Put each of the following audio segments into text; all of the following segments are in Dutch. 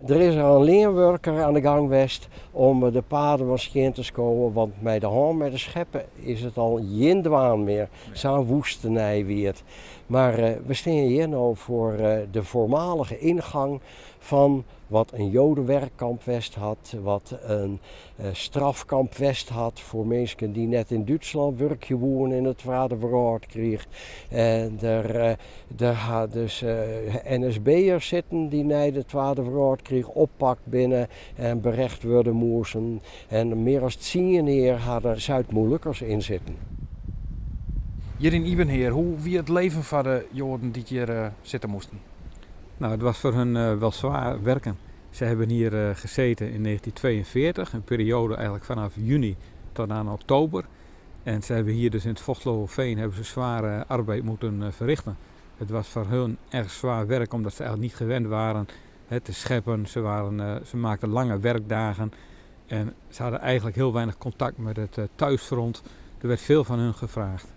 Er is er een leerwerker aan de gang geweest om de paden wat scheen te scoren, want met de hand met de scheppen is het al geen dwaan meer. Zo'n woestenij weer. Maar we staan hier nou voor de voormalige ingang van wat een jodenwerkkamp West had, wat een strafkamp West had voor mensen die net in Duitsland werkje woonden in het Tweede Wereldkrieg. En er had dus NSB'ers zitten die na de Tweede Wereldkrieg oppakt binnen en berecht worden moesten. En meer dan 10 jaar hadden Zuid-Molukkers in zitten. Hier in Ibenheer, hoe wie het leven van de Joden die hier zitten moesten? Nou, het was voor hun wel zwaar werken. Ze hebben hier gezeten in 1942, een periode eigenlijk vanaf juni tot aan oktober. En ze hebben hier dus in het Vochtloverveen hebben ze zware arbeid moeten verrichten. Het was voor hun erg zwaar werk omdat ze eigenlijk niet gewend waren te scheppen. Ze maakten lange werkdagen en ze hadden eigenlijk heel weinig contact met het thuisfront. Er werd veel van hun gevraagd.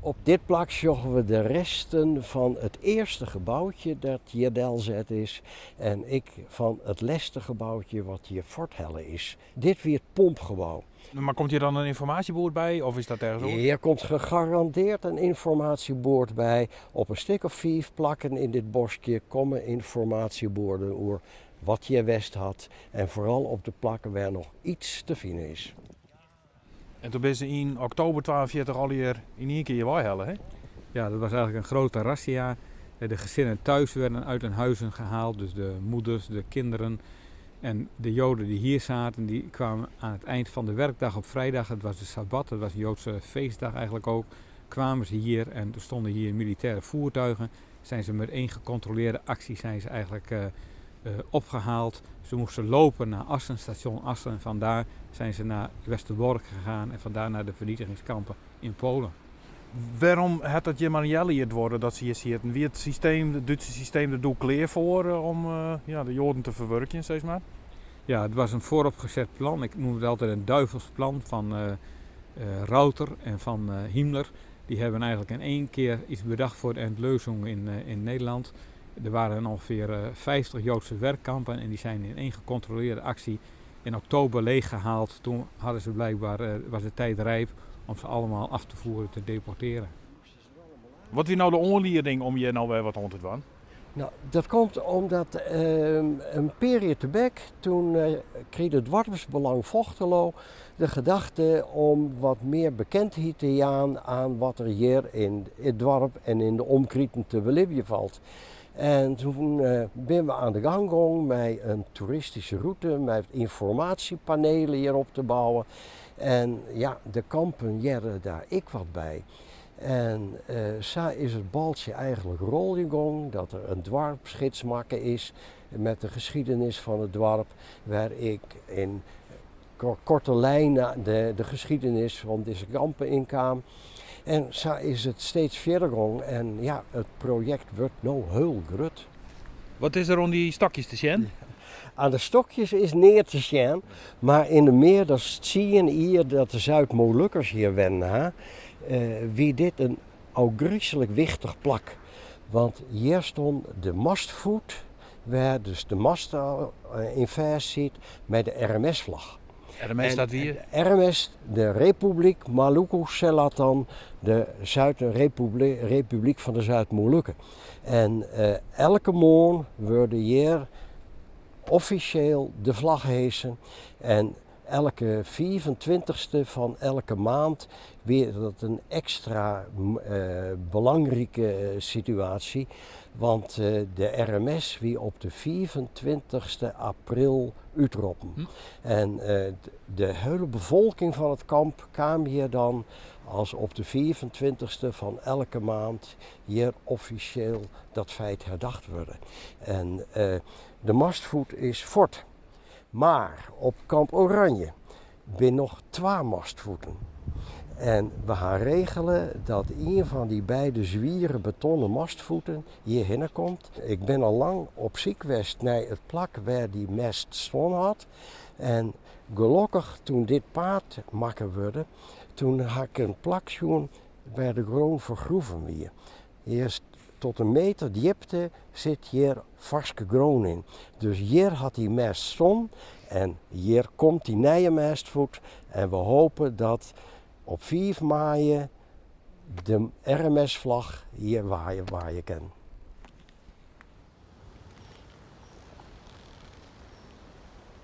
Op dit plak zochten we de resten van het eerste gebouwtje dat hier delzet is. En ik van het laatste gebouwtje wat hier Forthelle is. Dit weer het pompgebouw. Maar komt hier dan een informatiebord bij of is dat ergens over? Hier komt gegarandeerd een informatiebord bij. Op een stuk of 5 plakken in dit bosje komen informatieborden over wat je west had. En vooral op de plakken waar nog iets te vinden is. En toen ben ze in oktober 42 al hier in één keer Waihelle, hè? Ja, dat was eigenlijk een grote razzia. De gezinnen thuis werden uit hun huizen gehaald, dus de moeders, de kinderen. En de Joden die hier zaten, die kwamen aan het eind van de werkdag op vrijdag, het was de Sabbat, het was een Joodse feestdag eigenlijk ook, kwamen ze hier en er stonden hier militaire voertuigen. Zijn ze met 1 gecontroleerde actie zijn ze eigenlijk opgehaald. Ze moesten lopen naar Assen, station Assen. En vandaar zijn ze naar Westerbork gegaan en vandaar naar de vernietigingskampen in Polen. Waarom had het je maar het worden dat ze hier zitten? Wie het systeem, het Duitse systeem er doel klaar voor om de Joden te verwerken, zeg maar? Ja, het was een vooropgezet plan. Ik noem het altijd een duivelsplan van Rauter en van Himmler. Die hebben eigenlijk in 1 keer iets bedacht voor de Endlösung in Nederland. Er waren ongeveer 50 Joodse werkkampen en die zijn in 1 gecontroleerde actie in oktober leeggehaald. Toen hadden ze blijkbaar, was de tijd rijp om ze allemaal af te voeren, te deporteren. Wat is nou de onleiding om je nou weer wat rond te doen? Nou, dat komt omdat een periode te back, toen kreeg het Dwarpsbelang Vochtelo de gedachte om wat meer bekendheid te gaan aan wat er hier in het dorp en in de omkrieten te beleven valt. En toen ben we aan de gang gegaan met een toeristische route, met informatiepanelen hierop te bouwen. En ja, de kampen jaren daar ik wat bij. En zo is het baltje eigenlijk rol gegaan dat er een dorpsgidsmakker is met de geschiedenis van het dorp, waar ik in korte lijnen de geschiedenis van deze kampen in kwam. En zo is het steeds verder gegaan en ja, het project wordt nou heel groot. Wat is er om die stokjes te zien? Aan de stokjes is neer te zien, maar in de meer dat zie je hier dat de Zuid-Molukkers hier wennen. Wie dit een augriezelijk wichtig plak. Want hier stond de mastvoet, waar dus de mast in vers zit met de RMS-vlag. RMS staat hier. RMS, de Republiek Maluku Selatan, de Republiek van de Zuid-Molukken. En elke morgen worden hier officieel de vlag heesen. En elke 24e van elke maand weer dat een extra belangrijke situatie. Want de RMS wie op de 24e april uitroepen. En de hele bevolking van het kamp kwam hier dan als op de 24e van elke maand hier officieel dat feit herdacht worden. En de mastvoet is fort. Maar op kamp Oranje zijn nog 2 mastvoeten. En we gaan regelen dat een van die beide zwieren betonnen mastvoeten hierheen komt. Ik ben al lang op ziek geweest naar het plak waar die mast stond had. En gelukkig toen dit paard makker werd, toen had ik een plak zien waar de grond vergroeven weer. Eerst tot een meter diepte zit hier varske groen in. Dus hier had die mest zon en hier komt die nieuwe mestvoet. En we hopen dat op 4 maart de RMS-vlag hier waaien kan.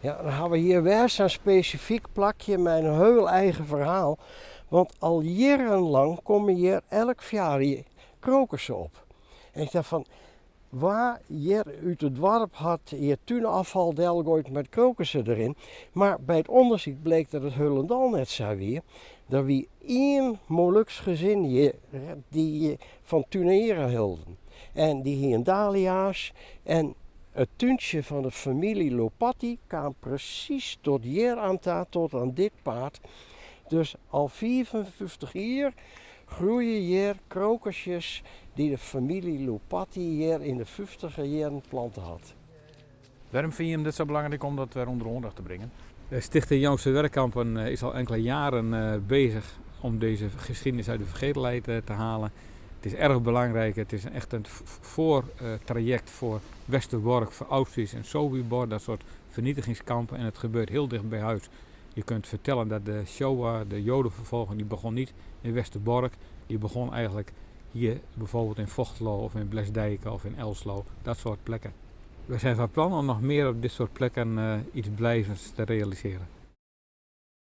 Ja, dan hebben we hier weer zo'n specifiek plakje met een heel eigen verhaal. Want al jarenlang komen hier elk jaar krokussen op. En ik dacht van, waar hier uit het dorp had hier tuinafval delgooid met krokussen erin. Maar bij het onderzoek bleek dat het Hullendal net zo weer. Dat we 1 Moluks gezin hier, die van tuinieren hielden. En die hier dahlia's en het tuintje van de familie Lopatti kwam precies tot hier aan tot aan dit paard. Dus al 54 jaar groeien hier krokusjes die de familie Lopatti hier in de 50er jaren planten had. Waarom vind je hem dit zo belangrijk om dat weer onder de aandacht te brengen? De Stichting Joodse Werkkampen is al enkele jaren bezig om deze geschiedenis uit de vergetelheid te halen. Het is erg belangrijk, het is echt een voortraject voor Westerbork, voor Auschwitz en Sobibor, dat soort vernietigingskampen. En het gebeurt heel dicht bij huis. Je kunt vertellen dat de Shoah, de Jodenvervolging, die begon niet in Westerbork. Die begon eigenlijk hier bijvoorbeeld in Vochtelo of in Blesdijken of in Elslo, dat soort plekken. We zijn van plan om nog meer op dit soort plekken iets blijvends te realiseren.